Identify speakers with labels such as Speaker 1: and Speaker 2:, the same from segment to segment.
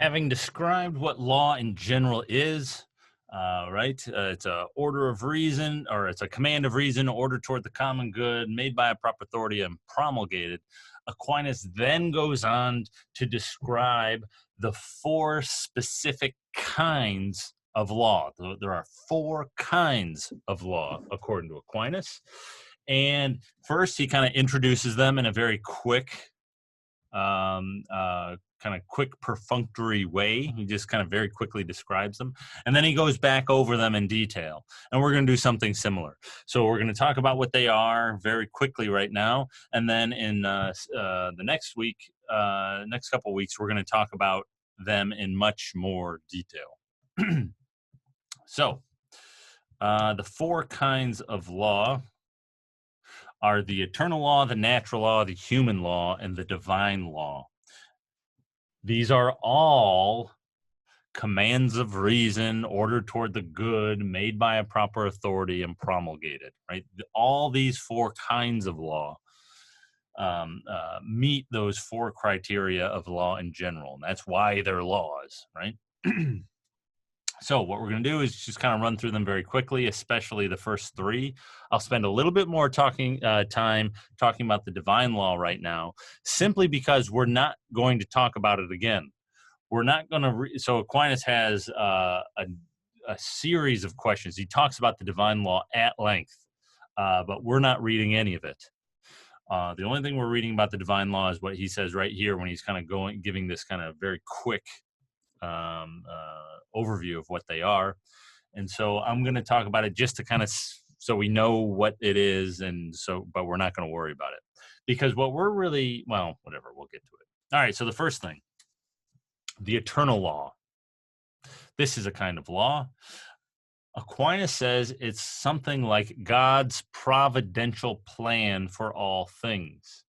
Speaker 1: Having described what law in general is, right? It's a order of reason, or it's a command of reason, order toward the common good, made by a proper authority and promulgated. Aquinas then goes on to describe the four specific kinds of law. There are four kinds of law, according to Aquinas. And first, he kind of introduces them in a very quick kind of quick perfunctory way. He just kind of very quickly describes them. And then he goes back over them in detail. And we're going to do something similar. So we're going to talk about what they are very quickly right now. And then in the next week, next couple of weeks, we're going to talk about them in much more detail. So the four kinds of law are the eternal law, the natural law, the human law, and the divine law. These are all commands of reason, ordered toward the good, made by a proper authority and promulgated, right? All these four kinds of law meet those four criteria of law in general. And that's why they're laws, right? So what we're going to do is just kind of run through them very quickly, especially the first three. I'll spend a little bit more time talking about the divine law right now, simply because we're not going to talk about it again. We're not going to. So Aquinas has a series of questions. He talks about the divine law at length, but we're not reading any of it. The only thing we're reading about the divine law is what he says right here when he's kind of giving this kind of very quick overview of what they are. And so I'm going to talk about it just to kind of so we know what it is, and so but we're not going to worry about it, because what we're really, well, whatever, we'll get to it. All right, so the first thing, the eternal law. This is a kind of law. Aquinas says it's something like God's providential plan for all things.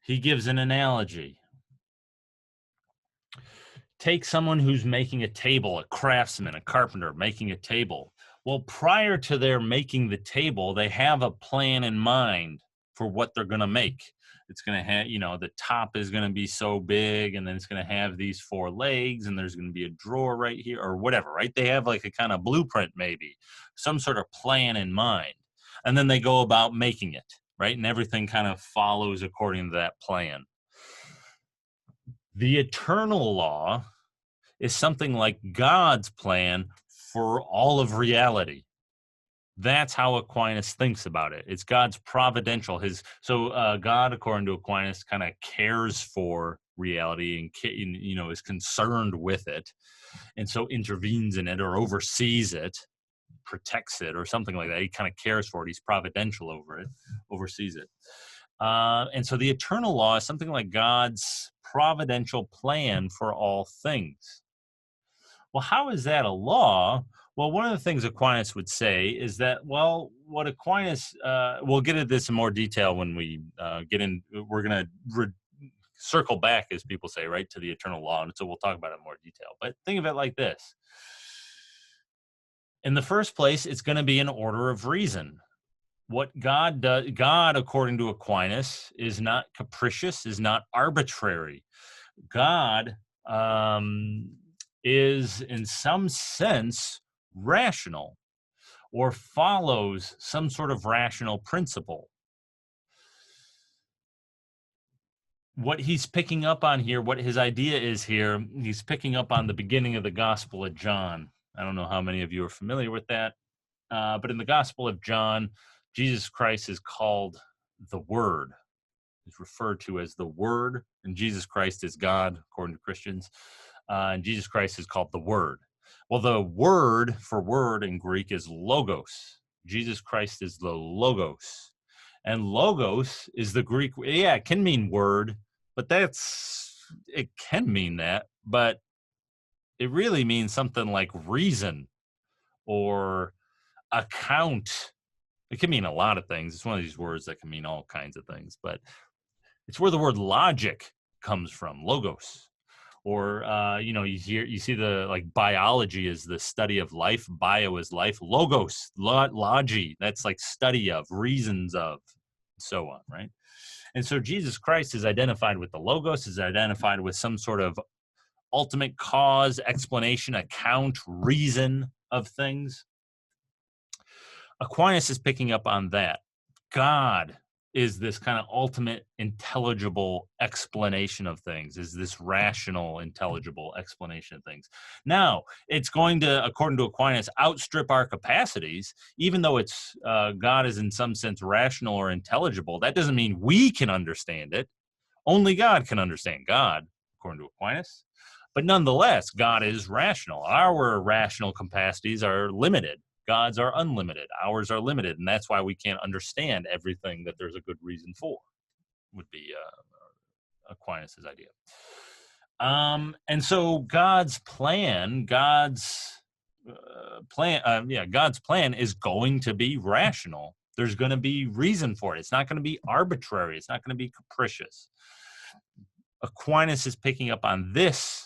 Speaker 1: He gives an analogy. Take someone who's making a table, a craftsman, a carpenter making a table. Well, prior to their making the table, they have a plan in mind for what they're going to make. It's going to have, the top is going to be so big, and then it's going to have these four legs, and there's going to be a drawer right here, or whatever, right? They have like a kind of blueprint, maybe, some sort of plan in mind. And then they go about making it, right? And everything kind of follows according to that plan. The eternal law is something like God's plan for all of reality. That's how Aquinas thinks about it. It's God's providential. God, according to Aquinas, kind of cares for reality and is concerned with it, and so intervenes in it or oversees it, protects it, or something like that. He kind of cares for it. He's providential over it, oversees it. And so the eternal law is something like God's providential plan for all things. Well, how is that a law? Well, one of the things Aquinas would say is that, well, what Aquinas, we'll get into this in more detail when we get in, we're going to circle back, as people say, right, to the eternal law. And so we'll talk about it in more detail. But think of it like this. In the first place, it's going to be an order of reason. What God does, God, according to Aquinas, is not capricious, is not arbitrary. God is, in some sense, rational, or follows some sort of rational principle. What he's picking up on here, what his idea is here, he's picking up on the beginning of the Gospel of John. I don't know how many of you are familiar with that, but in the Gospel of John, Jesus Christ is called the Word. He's referred to as the Word, and Jesus Christ is God, according to Christians. And Jesus Christ is called the Word. Well, the word for word in Greek is logos. Jesus Christ is the logos. And logos is the Greek, yeah, it can mean word, but it can mean that, but it really means something like reason or account. It can mean a lot of things. It's one of these words that can mean all kinds of things, but it's where the word logic comes from, logos. Or you see the, like, biology is the study of life, bio is life, logos, logi, that's like study of, reasons of, so on, right? And so Jesus Christ is identified with the Logos, is identified with some sort of ultimate cause, explanation, account, reason of things. Aquinas is picking up on that. God is this kind of ultimate intelligible explanation of things, is this rational, intelligible explanation of things. Now, it's going to, according to Aquinas, outstrip our capacities, even though it's God is in some sense rational or intelligible. That doesn't mean we can understand it. Only God can understand God, according to Aquinas. But nonetheless, God is rational. Our rational capacities are limited. God's are unlimited. Ours are limited. And that's why we can't understand everything that there's a good reason for, would be Aquinas' idea. And so God's plan is going to be rational. There's going to be reason for it. It's not going to be arbitrary. It's not going to be capricious. Aquinas is picking up on this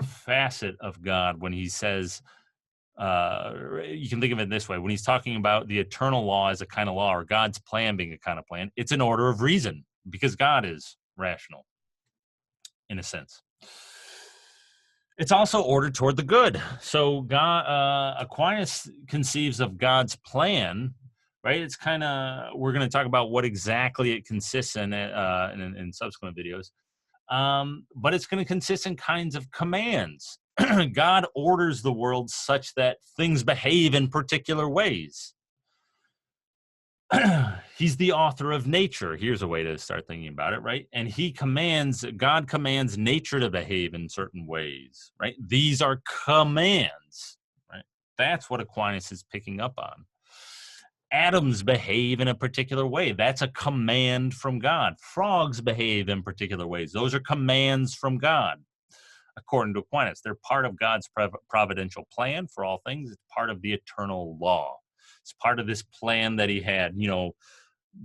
Speaker 1: facet of God when he says, you can think of it this way, when he's talking about the eternal law as a kind of law, or God's plan being a kind of plan, it's an order of reason, because God is rational, in a sense. It's also ordered toward the good. So God, Aquinas conceives of God's plan, right? It's kind of, we're going to talk about what exactly it consists in subsequent videos. But it's going to consist in kinds of commands. God orders the world such that things behave in particular ways. He's the author of nature. Here's a way to start thinking about it, right? And God commands nature to behave in certain ways, right? These are commands, right? That's what Aquinas is picking up on. Atoms behave in a particular way. That's a command from God. Frogs behave in particular ways. Those are commands from God, according to Aquinas. They're part of God's providential plan for all things. It's part of the eternal law. It's part of this plan that he had,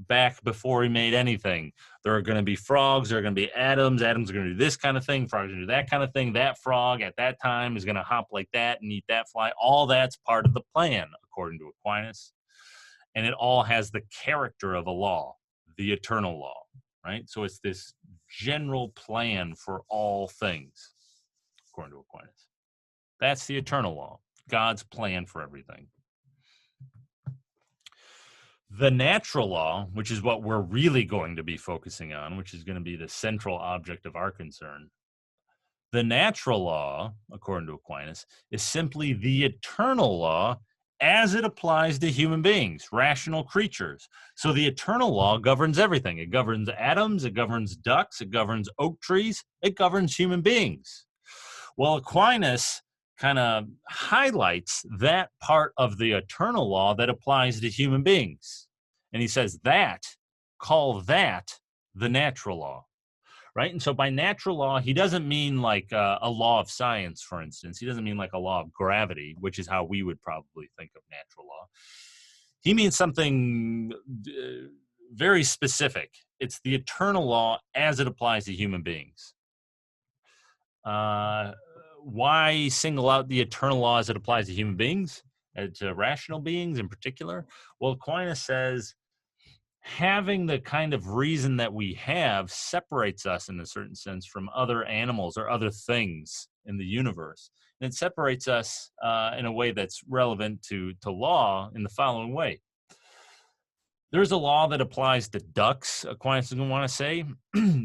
Speaker 1: back before he made anything. There are going to be frogs. There are going to be atoms. Atoms are going to do this kind of thing. Frogs are going to do that kind of thing. That frog at that time is going to hop like that and eat that fly. All that's part of the plan, according to Aquinas. And it all has the character of a law, the eternal law, right? So it's this general plan for all things, according to Aquinas. That's the eternal law, God's plan for everything. The natural law, which is what we're really going to be focusing on, which is going to be the central object of our concern. The natural law, according to Aquinas, is simply the eternal law as it applies to human beings, rational creatures. So the eternal law governs everything. It governs atoms, it governs ducks, it governs oak trees, it governs human beings. Well, Aquinas kind of highlights that part of the eternal law that applies to human beings. And he says call that the natural law. Right? And so by natural law, he doesn't mean like a law of science, for instance. He doesn't mean like a law of gravity, which is how we would probably think of natural law. He means something very specific. It's the eternal law as it applies to human beings. Why single out the eternal law as it applies to human beings, to rational beings in particular? Well, Aquinas says, having the kind of reason that we have separates us in a certain sense from other animals or other things in the universe. And it separates us in a way that's relevant to law in the following way. There's a law that applies to ducks, Aquinas is going to want to say,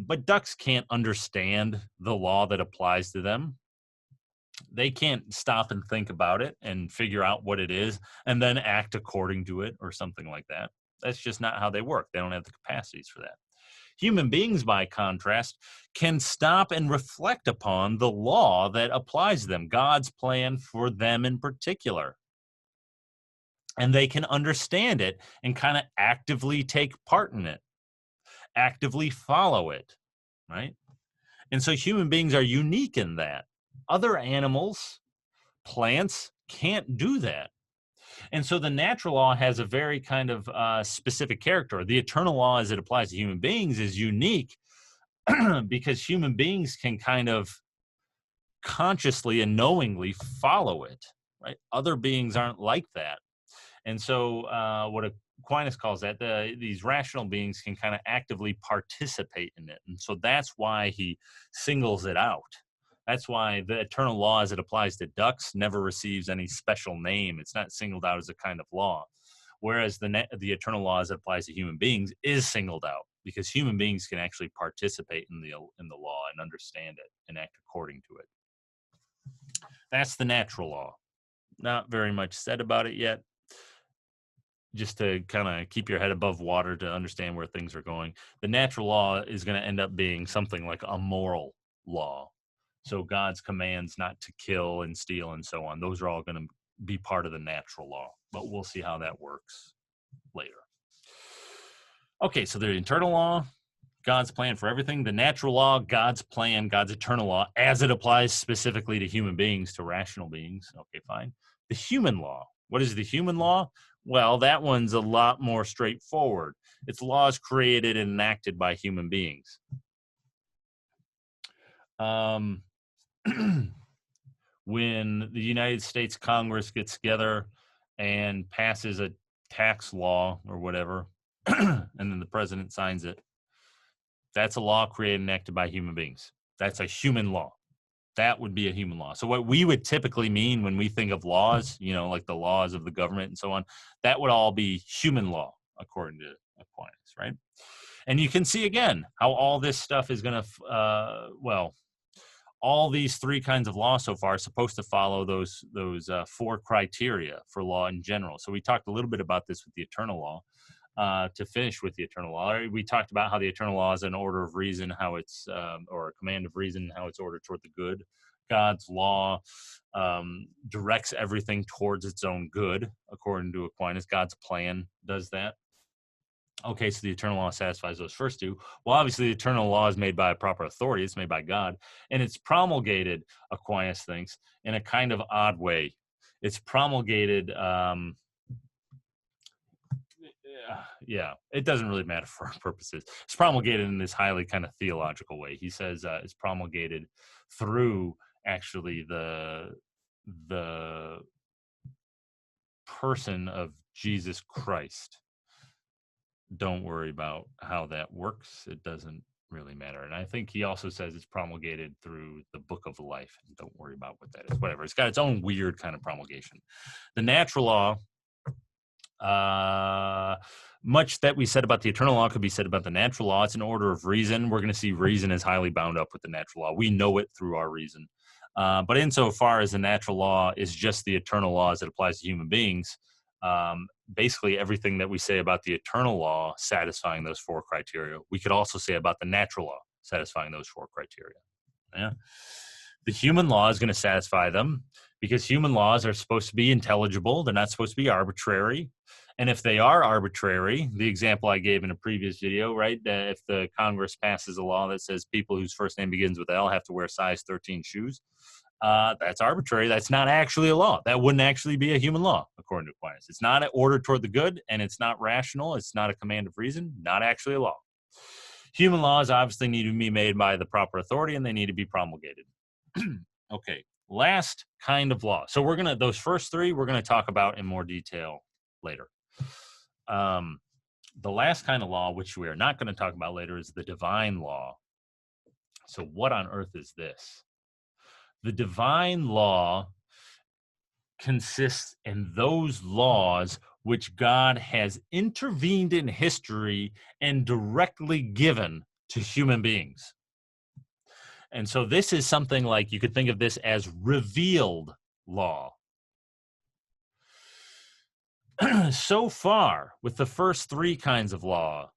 Speaker 1: but ducks can't understand the law that applies to them. They can't stop and think about it and figure out what it is and then act according to it or something like that. That's just not how they work. They don't have the capacities for that. Human beings, by contrast, can stop and reflect upon the law that applies to them, God's plan for them in particular. And they can understand it and kind of actively take part in it, actively follow it, right? And so human beings are unique in that. Other animals, plants, can't do that. And so the natural law has a very kind of specific character. The eternal law, as it applies to human beings, is unique because human beings can kind of consciously and knowingly follow it, right? Other beings aren't like that. And so what Aquinas calls that these rational beings can kind of actively participate in it. And so that's why he singles it out. That's why the eternal law as it applies to ducks never receives any special name. It's not singled out as a kind of law. Whereas the eternal law as it applies to human beings is singled out because human beings can actually participate in the law and understand it and act according to it. That's the natural law. Not very much said about it yet. Just to kind of keep your head above water to understand where things are going. The natural law is going to end up being something like a moral law. So God's commands not to kill and steal and so on, those are all going to be part of the natural law. But we'll see how that works later. Okay, so the eternal law, God's plan for everything. The natural law, God's plan, God's eternal law, as it applies specifically to human beings, to rational beings. Okay, fine. The human law. What is the human law? Well, that one's a lot more straightforward. It's laws created and enacted by human beings. When the United States Congress gets together and passes a tax law or whatever, and then the president signs it, that's a law created and enacted by human beings. That's a human law. That would be a human law. So what we would typically mean when we think of laws, like the laws of the government and so on, that would all be human law, according to Aquinas, right? And you can see again how all this stuff is going to, all these three kinds of law so far are supposed to follow those four criteria for law in general. So we talked a little bit about this with the eternal law. To finish with the eternal law, we talked about how the eternal law is an order of reason, how it's or a command of reason, how it's ordered toward the good. God's law directs everything towards its own good, according to Aquinas. God's plan does that. Okay, so the eternal law satisfies those first two. Well, obviously, the eternal law is made by a proper authority. It's made by God, and it's promulgated, Aquinas thinks, in a kind of odd way. It's promulgated. It doesn't really matter for our purposes. It's promulgated in this highly kind of theological way. He says it's promulgated through actually the person of Jesus Christ. Don't worry about how that works. It doesn't really matter. And I think he also says it's promulgated through the book of life. Don't worry about what that is. Whatever. It's got its own weird kind of promulgation. The natural law, much that we said about the eternal law could be said about the natural law. It's an order of reason. We're going to see reason is highly bound up with the natural law. We know it through our reason. But insofar as the natural law is just the eternal law as it applies to human beings, basically everything that we say about the eternal law satisfying those four criteria, we could also say about the natural law satisfying those four criteria. Yeah. The human law is going to satisfy them because human laws are supposed to be intelligible. They're not supposed to be arbitrary. And if they are arbitrary, the example I gave in a previous video, right, that if the Congress passes a law that says people whose first name begins with L have to wear size 13 shoes, that's arbitrary. That's not actually a law. That wouldn't actually be a human law, according to Aquinas. It's not ordered toward the good, and it's not rational. It's not a command of reason, not actually a law. Human laws obviously need to be made by the proper authority, and they need to be promulgated. Okay, last kind of law. So those first three, we're going to talk about in more detail later. The last kind of law, which we are not going to talk about later, is the divine law. So what on earth is this? The divine law consists in those laws which God has intervened in history and directly given to human beings. And so this is something like, you could think of this as revealed law. So far, with the first three kinds of law,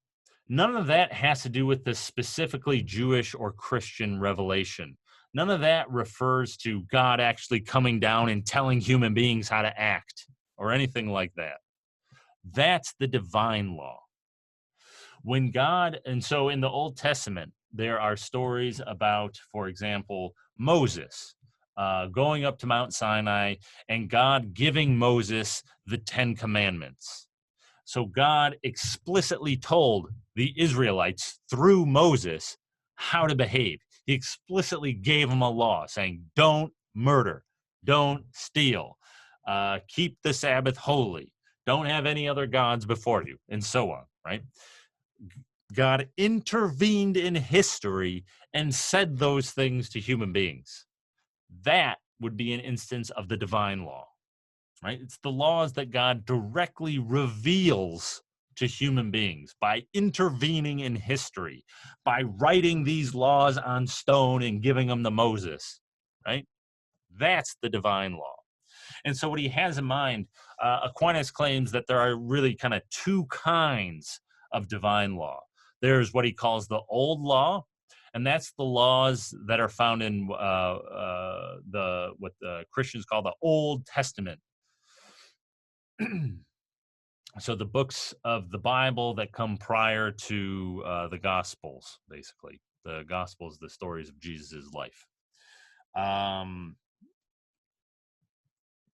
Speaker 1: none of that has to do with the specifically Jewish or Christian revelation. None of that refers to God actually coming down and telling human beings how to act or anything like that. That's the divine law. And so in the Old Testament, there are stories about, for example, Moses going up to Mount Sinai and God giving Moses the 10 Commandments. So God explicitly told the Israelites through Moses how to behave. He explicitly gave them a law saying, don't murder, don't steal, keep the Sabbath holy, Don't have any other gods before you, and so on, right? God intervened in history and said those things to human beings. That would be an instance of the divine law, right? It's the laws that God directly reveals to human beings by intervening in history, by writing these laws on stone and giving them to Moses, right? That's the divine law. And so what he has in mind, Aquinas claims that there are really kind of two kinds of divine law. There's what he calls the old law, and that's the laws that are found in what the Christians call the Old Testament. So the books of the Bible that come prior to the Gospels, basically. The Gospels, the stories of Jesus' life.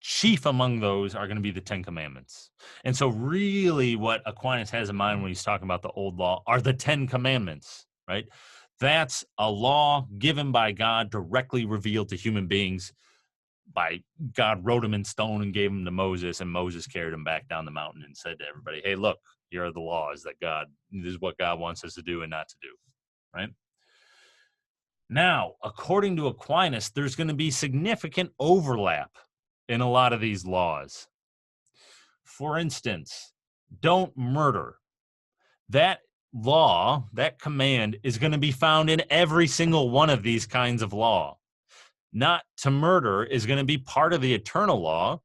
Speaker 1: Chief among those are going to be the Ten Commandments. And so really what Aquinas has in mind when he's talking about the old law are the Ten Commandments, right? That's a law given by God, directly revealed to human beings. By God wrote them in stone and gave them to Moses, and Moses carried them back down the mountain and said to everybody, hey, look, here are the laws that this is what God wants us to do and not to do, right? Now, according to Aquinas, there's going to be significant overlap in a lot of these laws. For instance, don't murder. That law, that command is going to be found in every single one of these kinds of law. Not to murder is going to be part of the eternal law.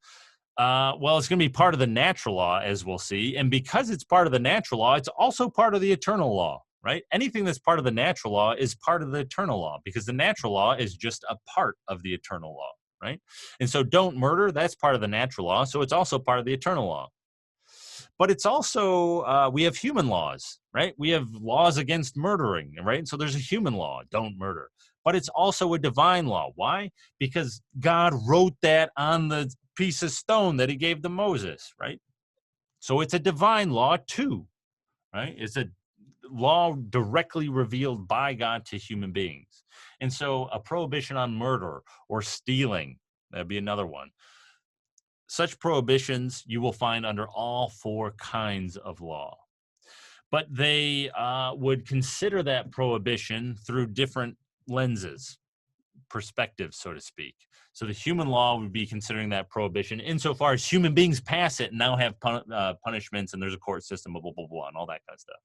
Speaker 1: Well, it's going to be part of the natural law, as we'll see. And because it's part of the natural law, it's also part of the eternal law, right? Anything that's part of the natural law is part of the eternal law, because the natural law is just a part of the eternal law, right? And so don't murder, that's part of the natural law. So it's also part of the eternal law. But it's also, we have human laws, right? We have laws against murdering, right? So there's a human law, don't murder. But it's also a divine law. Why? Because God wrote that on the piece of stone that he gave to Moses, right? So it's a divine law too, right? It's a law directly revealed by God to human beings. And so a prohibition on murder or stealing, that'd be another one. Such prohibitions you will find under all four kinds of law. But they would consider that prohibition through different lenses, perspectives, so to speak. So the human law would be considering that prohibition insofar as human beings pass it and now have punishments, and there's a court system, blah, blah, blah, blah, and all that kind of stuff.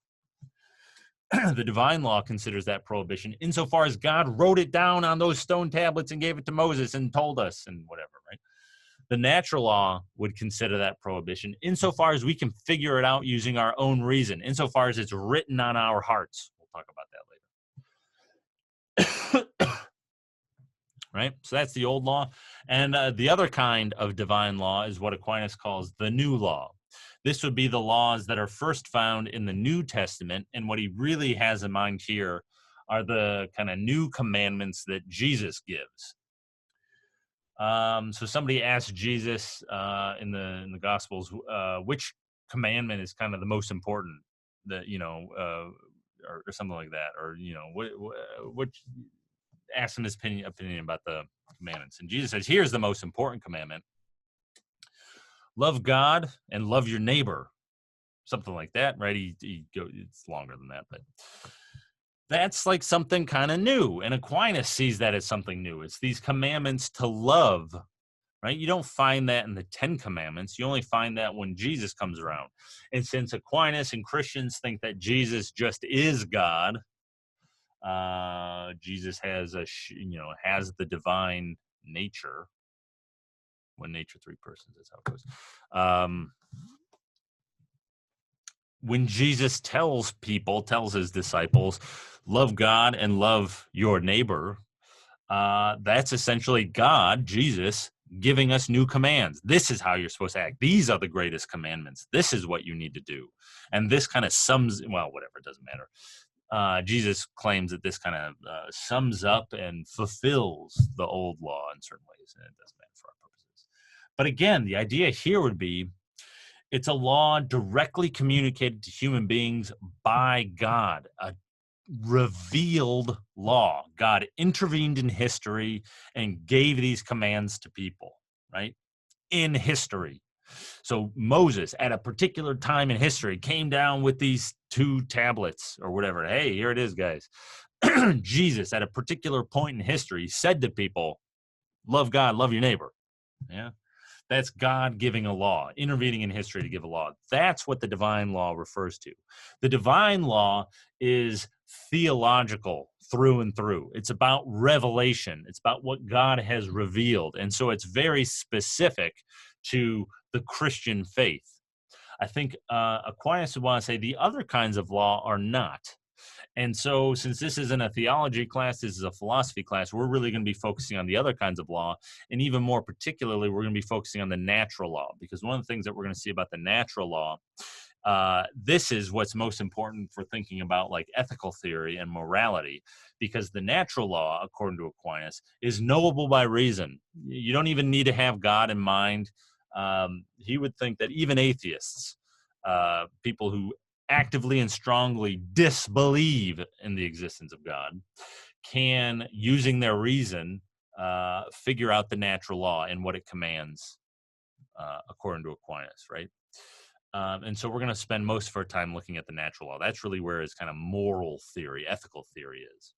Speaker 1: The divine law considers that prohibition insofar as God wrote it down on those stone tablets and gave it to Moses and told us and whatever, right? The natural law would consider that prohibition insofar as we can figure it out using our own reason, insofar as it's written on our hearts. We'll talk about that later. Right? So that's the old law. And the other kind of divine law is what Aquinas calls the new law. This would be the laws that are first found in the New Testament. And what he really has in mind here are the kind of new commandments that Jesus gives. So somebody asked Jesus in the Gospels, which commandment is kind of the most important, that, or something like that, or, what asked him his opinion about the commandments. And Jesus says, here's the most important commandment. Love God and love your neighbor. Something like that, right? It's longer than that, but that's like something kind of new. And Aquinas sees that as something new. It's these commandments to love, right? You don't find that in the 10 Commandments. You only find that when Jesus comes around. And since Aquinas and Christians think that Jesus just is God, Jesus has has the divine nature. One nature, three persons. That's how it goes. When Jesus tells his disciples, love God and love your neighbor, that's essentially God, Jesus, giving us new commands. This is how you're supposed to act. These are the greatest commandments. This is what you need to do. And this kind of whatever, it doesn't matter. Jesus claims that this kind of sums up and fulfills the old law in certain ways, and it doesn't matter for our purposes. But again, the idea here would be it's a law directly communicated to human beings by God, a revealed law. God intervened in history and gave these commands to people, right? In history. So Moses, at a particular time in history, came down with these 2 tablets or whatever. Hey, here it is, guys. Jesus, at a particular point in history, said to people, love God, love your neighbor. Yeah. That's God giving a law, intervening in history to give a law. That's what the divine law refers to. The divine law is theological through and through. It's about revelation. It's about what God has revealed. And so it's very specific to the Christian faith. I think Aquinas would want to say the other kinds of law are not. And so, since this isn't a theology class, this is a philosophy class, we're really going to be focusing on the other kinds of law. And even more particularly, we're going to be focusing on the natural law, because one of the things that we're going to see about the natural law, this is what's most important for thinking about like ethical theory and morality, because the natural law, according to Aquinas, is knowable by reason. You don't even need to have God in mind. He would think that even atheists, people who actively and strongly disbelieve in the existence of God, can, using their reason, figure out the natural law and what it commands, according to Aquinas, right? And so we're going to spend most of our time looking at the natural law. That's really where his kind of moral theory, ethical theory is.